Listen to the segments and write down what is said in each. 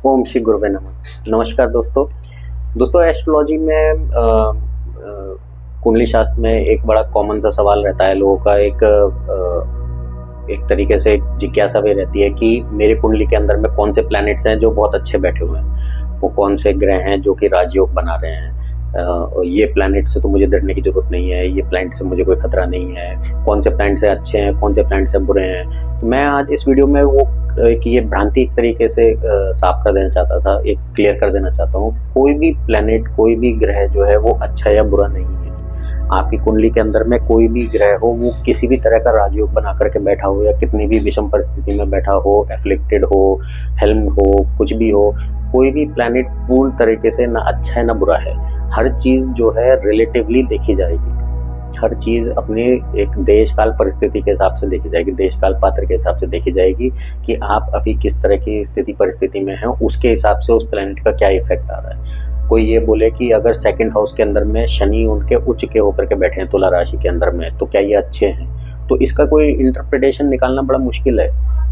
ओम श्री गुरुवे नमः। नमस्कार दोस्तों। एस्ट्रोलॉजी में कुंडली शास्त्र में एक बड़ा कॉमन सा सवाल रहता है लोगों का। एक तरीके से जिज्ञासा भी रहती है कि मेरे कुंडली के अंदर में कौन से प्लैनेट्स हैं जो बहुत अच्छे बैठे हुए हैं, वो कौन से ग्रह हैं जो कि राजयोग बना रहे हैं। ये प्लैनेट से तो मुझे डरने की जरूरत नहीं है, ये प्लैनेट से मुझे कोई खतरा नहीं है, कौन से प्लैनेट से अच्छे हैं, कौन से प्लैनेट से बुरे हैं। तो मैं आज इस वीडियो में वो कि ये भ्रांति एक तरीके से साफ कर देना चाहता था, एक क्लियर कर देना चाहता हूँ। कोई भी प्लैनेट, कोई भी ग्रह जो है वो अच्छा या बुरा नहीं है। आपकी कुंडली के अंदर में कोई भी ग्रह हो, वो किसी भी तरह का राजयोग बना करके बैठा हो या कितनी भी विषम परिस्थिति में बैठा हो, एफ्लिक्टेड हो, हेल्म हो, कुछ भी हो, कोई भी प्लैनेट पूर्ण तरीके से ना अच्छा है ना बुरा है। हर चीज जो है रिलेटिवली देखी जाएगी। हर चीज अपने एक देश काल परिस्थिति के हिसाब से देखी जाएगी, देश काल पात्र के हिसाब से देखी जाएगी कि आप अभी किस तरह की स्थिति परिस्थिति में हैं, उसके हिसाब से उस प्लैनेट का क्या इफेक्ट आ रहा है। कोई ये बोले कि अगर सेकंड हाउस के अंदर में शनि उनके उच्च के होकर के बैठे हैं तुला राशि के अंदर में, तो क्या ये अच्छे हैं? तो इसका कोई इंटरप्रिटेशन निकालना बड़ा मुश्किल है,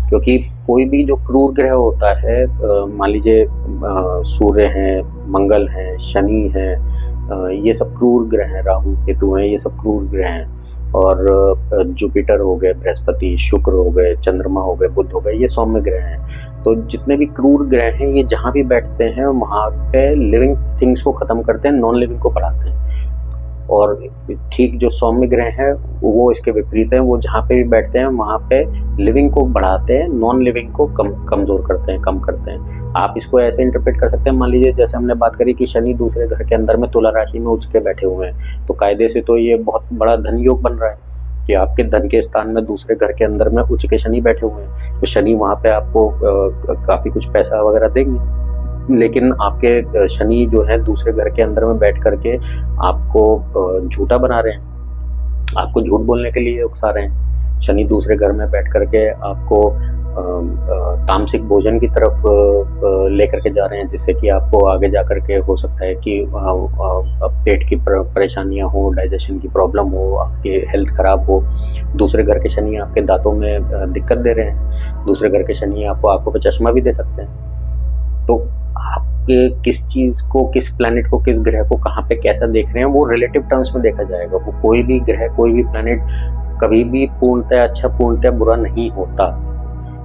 क्योंकि कोई भी जो क्रूर ग्रह होता है, मान लीजिए सूर्य हैं, मंगल हैं, शनि हैं, ये सब क्रूर ग्रह हैं, राहु केतु हैं, ये सब क्रूर ग्रह हैं। और जुपिटर हो गए, बृहस्पति, शुक्र हो गए, चंद्रमा हो गए, बुध हो गए, ये सौम्य ग्रह हैं। तो जितने भी क्रूर ग्रह हैं, ये जहाँ भी बैठते हैं वहाँ पे लिविंग थिंग्स को खत्म करते हैं, नॉन लिविंग को बढ़ाते हैं। और ठीक जो सौम्य ग्रह हैं वो इसके विपरीत हैं, वो जहाँ पे भी बैठते हैं वहाँ पे लिविंग को बढ़ाते हैं, नॉन लिविंग को कमजोर करते हैं, कम करते हैं। आप इसको ऐसे इंटरप्रेट कर सकते हैं, मान लीजिए जैसे हमने बात करी कि शनि दूसरे घर के अंदर में तुला राशि में उच्च के बैठे हुए हैं, तो कायदे से तो ये बहुत बड़ा धन योग बन रहा है कि आपके धन के स्थान में दूसरे घर के अंदर में उच्च के शनि बैठे हुए हैं, तो शनि वहाँ पे आपको काफी कुछ पैसा वगैरह देंगे। लेकिन आपके शनि जो है दूसरे घर के अंदर में बैठ करके आपको झूठा बना रहे हैं, आपको झूठ बोलने के लिए उकसा रहे हैं। शनि दूसरे घर में बैठ करके आपको तामसिक भोजन की तरफ लेकर के जा रहे हैं, जिससे कि आपको आगे जा करके हो सकता है कि पेट की परेशानियां हो, डाइजेशन की प्रॉब्लम हो, आपकी हेल्थ खराब हो। दूसरे घर के शनि आपके दांतों में दिक्कत दे रहे हैं, दूसरे घर के शनि आपको आंखों पर चश्मा भी दे सकते हैं। तो आपके किस चीज को, किस प्लैनेट को, किस ग्रह को कहाँ पे कैसा देख रहे हैं, वो रिलेटिव टर्म्स में देखा जाएगा। वो कोई भी ग्रह, कोई भी प्लैनेट कभी भी पूर्णतः अच्छा, पूर्णतः बुरा नहीं होता।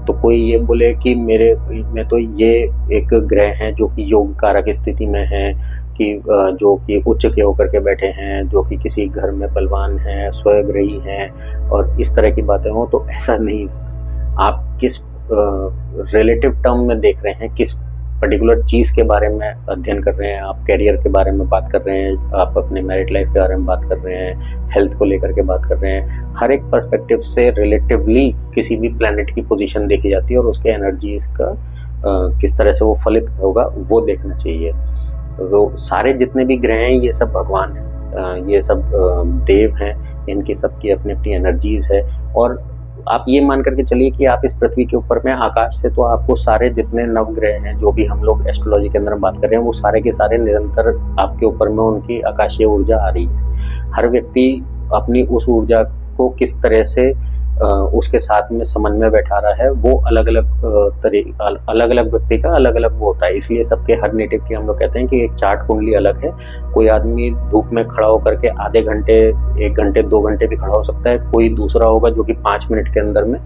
तो कोई ये बोले कि मेरे में तो ये एक ग्रह हैं जो कि योग कारक स्थिति में है, कि जो कि उच्च के होकर के बैठे हैं, जो कि किसी घर में बलवान हैं, स्वयग्रही हैं, और इस तरह की बातें हो, तो ऐसा नहीं। आप किस रिलेटिव टर्म में देख रहे हैं, किस पर्टिकुलर चीज़ के बारे में अध्ययन कर रहे हैं, आप कैरियर के बारे में बात कर रहे हैं, आप अपने मैरिड लाइफ के बारे में बात कर रहे हैं, हेल्थ को लेकर के बात कर रहे हैं, हर एक पर्सपेक्टिव से रिलेटिवली किसी भी प्लैनेट की पोजीशन देखी जाती है और उसके एनर्जीज का किस तरह से वो फलित होगा वो देखना चाहिए। तो सारे जितने भी ग्रह हैं ये सब भगवान हैं, ये सब देव हैं, इनकी सबकी अपनी अपनी एनर्जीज है। और आप ये मान करके चलिए कि आप इस पृथ्वी के ऊपर में आकाश से तो आपको सारे जितने नवग्रह हैं, जो भी हम लोग एस्ट्रोलॉजी के अंदर बात कर रहे हैं, वो सारे के सारे निरंतर आपके ऊपर में उनकी आकाशीय ऊर्जा आ रही है। हर व्यक्ति अपनी उस ऊर्जा को किस तरह से उसके साथ में समन्वय बैठा रहा है, वो अलग अलग व्यक्ति का अलग अलग वो होता है। इसलिए सबके हर नेटिव की हम लोग कहते हैं कि एक चार्ट कुंडली अलग है। कोई आदमी धूप में खड़ा होकर के आधे घंटे, 1 घंटे, 2 घंटे भी खड़ा हो सकता है। कोई दूसरा होगा जो कि 5 मिनट के अंदर में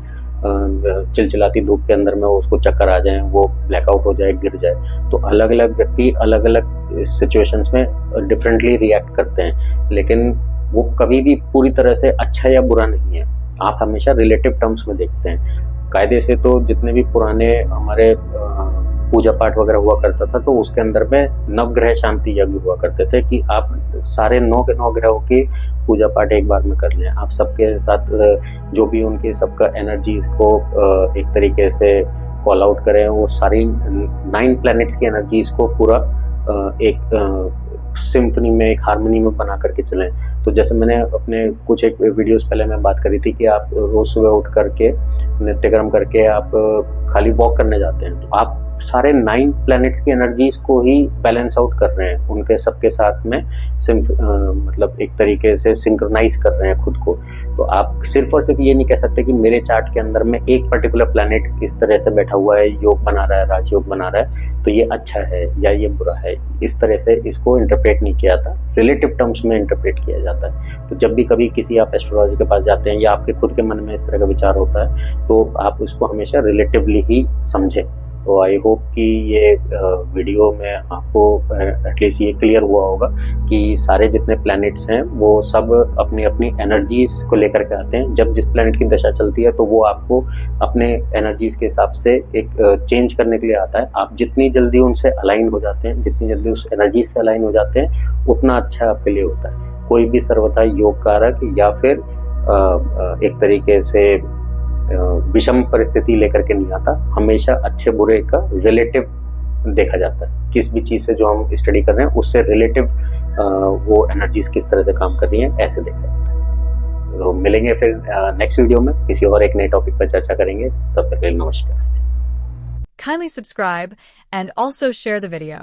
चिलचिलाती धूप के अंदर में उसको चक्कर आ जाए, वो ब्लैकआउट हो जाए, गिर जाए। तो अलग अलग व्यक्ति अलग अलग सिचुएशंस में डिफरेंटली रिएक्ट करते हैं, लेकिन वो कभी भी पूरी तरह से अच्छा या बुरा नहीं है। आप हमेशा रिलेटिव टर्म्स में देखते हैं। कायदे से तो जितने भी पुराने हमारे पूजा पाठ वगैरह हुआ करता था, तो उसके अंदर में नवग्रह शांति यज्ञ हुआ करते थे कि आप सारे 9 के 9 ग्रहों की पूजा पाठ एक बार में कर लें। आप सबके साथ जो भी उनके सबका एनर्जीज को एक तरीके से कॉल आउट करें, वो सारी 9 प्लैनेट्स की एनर्जीज को पूरा एक सिम्फनी में, एक हार्मनी में बना करके चलें। तो जैसे मैंने अपने कुछ एक वीडियोस पहले मैं बात करी थी कि आप रोज सुबह उठ करके नित्यक्रम करके आप खाली वॉक करने जाते हैं, तो आप सारे 9 प्लैनेट्स की एनर्जीज को ही बैलेंस आउट कर रहे हैं, उनके सबके साथ में मतलब एक तरीके से सिंक्रोनाइज कर रहे हैं खुद को। तो आप सिर्फ और सिर्फ ये नहीं कह सकते कि मेरे चार्ट के अंदर में एक पर्टिकुलर प्लैनेट इस तरह से बैठा हुआ है, योग बना रहा है, राजयोग बना रहा है, तो ये अच्छा है या ये बुरा है। इस तरह से इसको इंटरप्रेट नहीं किया जाता, रिलेटिव टर्म्स में इंटरप्रेट किया जाता है। तो जब भी कभी किसी आप एस्ट्रोलॉजी के पास जाते हैं या आपके खुद के मन में इस तरह का विचार होता है, तो आप इसको हमेशा रिलेटिवली ही समझें। तो आई होप कि ये वीडियो में आपको एटलीस्ट ये क्लियर हुआ होगा कि सारे जितने प्लैनेट्स हैं वो सब अपनी अपनी एनर्जीज को लेकर के आते हैं। जब जिस प्लैनेट की दशा चलती है तो वो आपको अपने एनर्जीज के हिसाब से एक चेंज करने के लिए आता है। आप जितनी जल्दी उनसे अलाइन हो जाते हैं, जितनी जल्दी उस एनर्जीज से अलाइन हो जाते हैं, उतना अच्छा आपके लिए होता है। कोई भी सर्वथा योग कारक या फिर एक तरीके से विषम परिस्थिति लेकर के नहीं आता, हमेशा अच्छे बुरे का रिलेटिव देखा जाता है। किस भी चीज से जो हम स्टडी कर रहे हैं उससे रिलेटिव वो एनर्जीज किस तरह से काम कर रही हैं, ऐसे देखा जाता है। तो मिलेंगे फिर नेक्स्ट वीडियो में किसी और एक नए टॉपिक पर चर्चा करेंगे। तब तक के लिए नमस्कार। Kindly subscribe and also share the video.